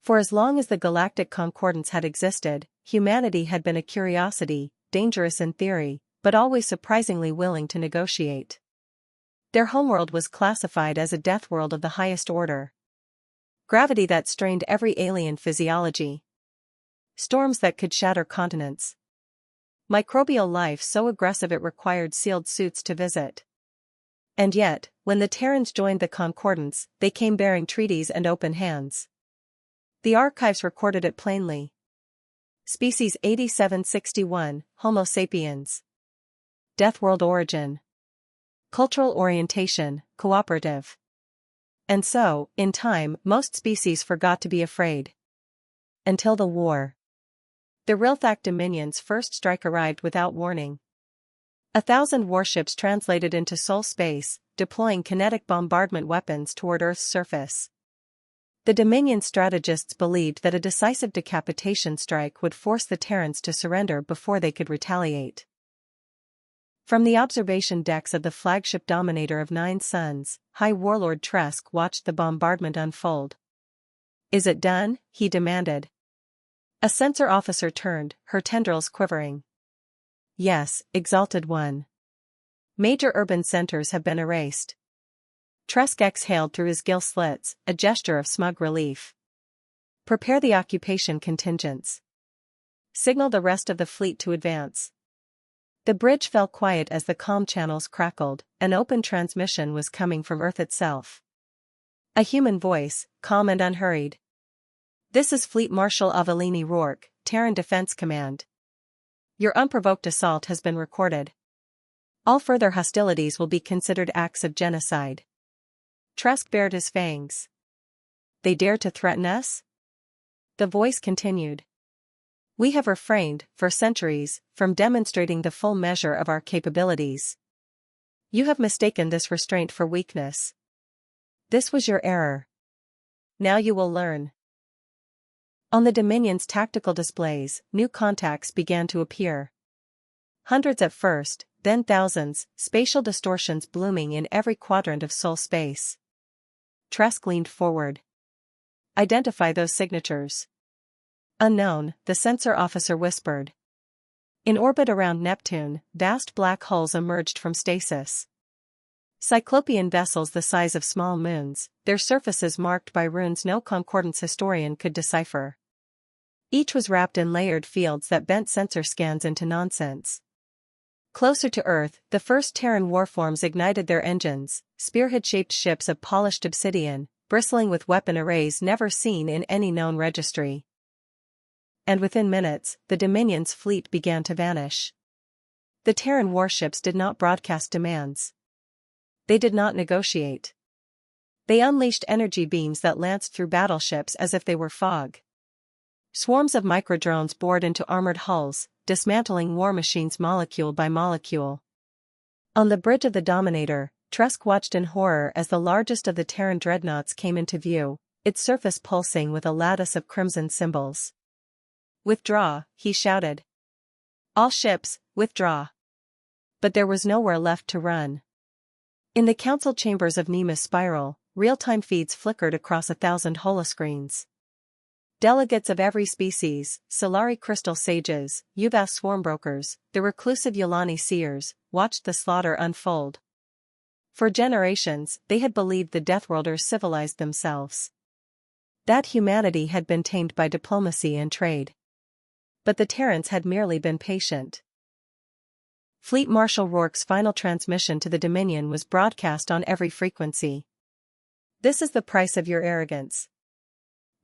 For as long as the galactic concordance had existed, humanity had been a curiosity, dangerous in theory, but always surprisingly willing to negotiate. Their homeworld was classified as a death world of the highest order. Gravity that strained every alien physiology. Storms that could shatter continents. Microbial life so aggressive it required sealed suits to visit. And yet, when the Terrans joined the Concordance, they came bearing treaties and open hands. The archives recorded it plainly. Species 8761, Homo sapiens. Death world origin. Cultural orientation, cooperative. And so, in time, most species forgot to be afraid. Until the war. The Rilthak Dominion's first strike arrived without warning. 1,000 warships translated into Sol space, deploying kinetic bombardment weapons toward Earth's surface. The Dominion strategists believed that a decisive decapitation strike would force the Terrans to surrender before they could retaliate. From the observation decks of the flagship Dominator of 9 Suns, High Warlord Tresk watched the bombardment unfold. "Is it done?" he demanded. A sensor officer turned, her tendrils quivering. "Yes, Exalted One. Major urban centers have been erased." Tresk exhaled through his gill slits, a gesture of smug relief. "Prepare the occupation contingents. Signal the rest of the fleet to advance." The bridge fell quiet as the comm channels crackled. An open transmission was coming from Earth itself. A human voice, calm and unhurried. "This is Fleet Marshal Avellini Rourke, Terran Defense Command. Your unprovoked assault has been recorded. All further hostilities will be considered acts of genocide." Tresk bared his fangs. "They dare to threaten us?" The voice continued. "We have refrained, for centuries, from demonstrating the full measure of our capabilities. You have mistaken this restraint for weakness. This was your error. Now you will learn." On the Dominion's tactical displays, new contacts began to appear. Hundreds at first, then thousands, spatial distortions blooming in every quadrant of Sol space. Tresk leaned forward. "Identify those signatures." "Unknown," the sensor officer whispered. In orbit around Neptune, vast black holes emerged from stasis. Cyclopean vessels the size of small moons, their surfaces marked by runes no concordance historian could decipher. Each was wrapped in layered fields that bent sensor scans into nonsense. Closer to Earth, the first Terran warforms ignited their engines, spearhead-shaped ships of polished obsidian, bristling with weapon arrays never seen in any known registry. And within minutes, the Dominion's fleet began to vanish. The Terran warships did not broadcast demands. They did not negotiate. They unleashed energy beams that lanced through battleships as if they were fog. Swarms of microdrones bored into armored hulls, dismantling war machines molecule by molecule. On the bridge of the Dominator, Tresk watched in horror as the largest of the Terran dreadnoughts came into view, its surface pulsing with a lattice of crimson symbols. "Withdraw," he shouted. "All ships, withdraw." But there was nowhere left to run. In the council chambers of Nemus Spiral, real-time feeds flickered across 1,000 holoscreens. Delegates of every species, Solari crystal sages, Uvas swarmbrokers, the reclusive Yolani seers, watched the slaughter unfold. For generations, they had believed the Deathworlders civilized themselves. That humanity had been tamed by diplomacy and trade. But the Terrans had merely been patient. Fleet Marshal Rourke's final transmission to the Dominion was broadcast on every frequency. "This is the price of your arrogance.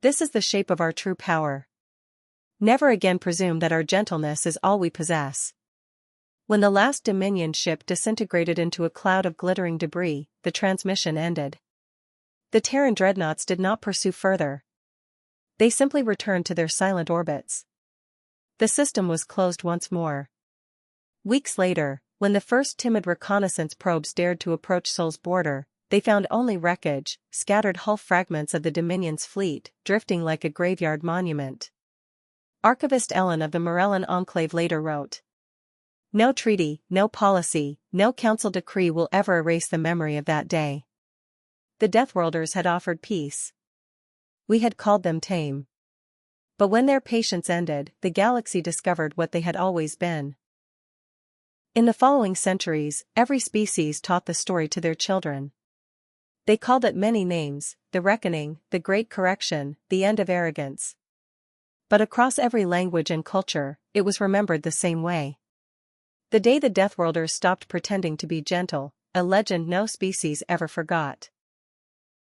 This is the shape of our true power. Never again presume that our gentleness is all we possess." When the last Dominion ship disintegrated into a cloud of glittering debris, the transmission ended. The Terran dreadnoughts did not pursue further. They simply returned to their silent orbits. The system was closed once more. Weeks later, when the first timid reconnaissance probes dared to approach Sol's border, they found only wreckage, scattered hull fragments of the Dominion's fleet, drifting like a graveyard monument. Archivist Ellen of the Morellan Enclave later wrote, "No treaty, no policy, no council decree will ever erase the memory of that day. The Deathworlders had offered peace. We had called them tame. But when their patience ended, the galaxy discovered what they had always been. In the following centuries, every species taught the story to their children. They called it many names: the reckoning, the great correction, the end of arrogance. But across every language and culture, it was remembered the same way. The day the Deathworlders stopped pretending to be gentle, a legend no species ever forgot.